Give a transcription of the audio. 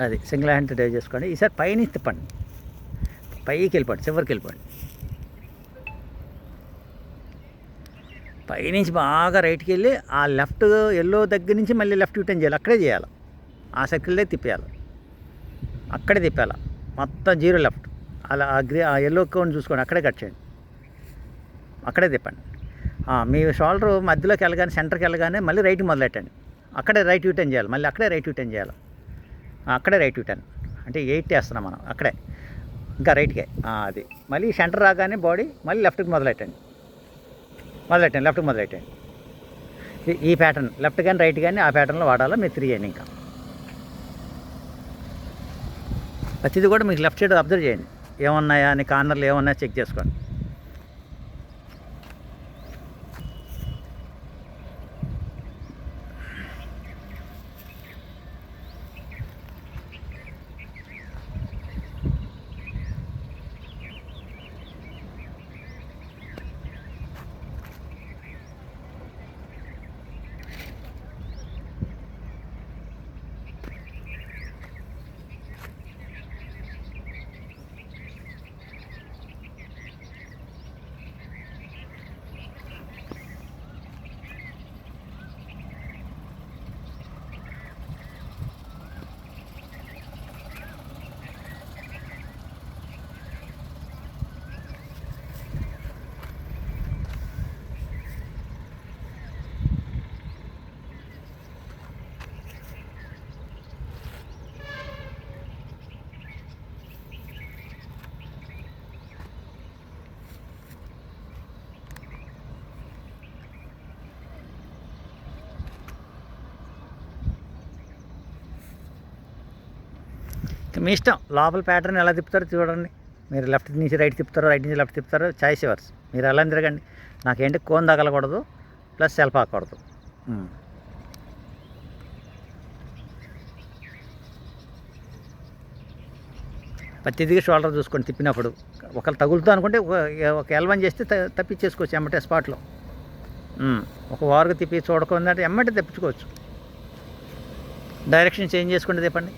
అది single hand drive చేసుకోండి. ఈసారి పైనుంచి తిప్పండి, పైకి వెళ్ళిపోండి, చివరికి వెళ్ళిపోండి. పైనుంచి బాగా రైట్కి వెళ్ళి ఆ లెఫ్ట్ ఎల్లో దగ్గర నుంచి మళ్ళీ లెఫ్ట్ యూటర్న్ చేయాలి. అక్కడే చేయాలి, ఆ సర్కిల్దే తిప్పేయాలి, అక్కడే తిప్పాలి. మొత్తం జీరో లెఫ్ట్. అలా ఆ ఎల్లో కౌంట్ చూసుకోండి, అక్కడే కట్ చేయండి, అక్కడే తిప్పండి. మీ షోల్డర్ మధ్యలోకి వెళ్ళగానే సెంటర్కి వెళ్ళగానే మళ్ళీ రైట్ మొదలెట్టండి. అక్కడే రైట్ యూటర్న్ చేయాలి, మళ్ళీ అక్కడే రైట్ యూటర్న్ చేయాలి. అక్కడే రైట్ యూటర్న్ అంటే 8 వేస్తున్నాం మనం, అక్కడే ఇంకా రైట్కే. అది మళ్ళీ సెంటర్ రాగానే బాడీ మళ్ళీ లెఫ్ట్కి మొదలెట్టండి, లెఫ్ట్కి మొదలెట్టండి. ఈ ప్యాటర్న్ లెఫ్ట్ కానీ రైట్ కానీ ఆ ప్యాటర్న్లో వాడాలో మీరు 3 చేయండి. ఇంకా ప్రతిది కూడా మీకు లెఫ్ట్ సైడ్ అబ్జర్వ్ చేయండి, ఏమున్నాయా అని, కార్నర్లు ఏమున్నాయో చెక్ చేసుకోండి. మీ ఇష్టం, లోపల ప్యాటర్న్ ఎలా తిప్పుతారో చూడండి. మీరు లెఫ్ట్ నుంచి రైట్ తిప్పుతారో, రైట్ నుంచి లెఫ్ట్ తిప్పుతారో, చాయిస్ యువర్స్. మీరు ఎలా తిరగండి. నాకేంటి కోన్ తగలకూడదు, ప్లస్ సెల్ఫ్ ఆకూడదు. ప్రతిదిగా షోల్డర్ చూసుకోండి తిప్పినప్పుడు. ఒకళ్ళు తగులుతా అనుకుంటే ఒక ఎల్వన్ చేస్తే తప్పించేసుకోవచ్చు ఎమ్మటే స్పాట్లో. ఒక వారుగా తిప్పి చూడకుందంటే ఎమ్మటే తెప్పించుకోవచ్చు. డైరెక్షన్ చేంజ్ చేసుకుంటే తిప్పండి.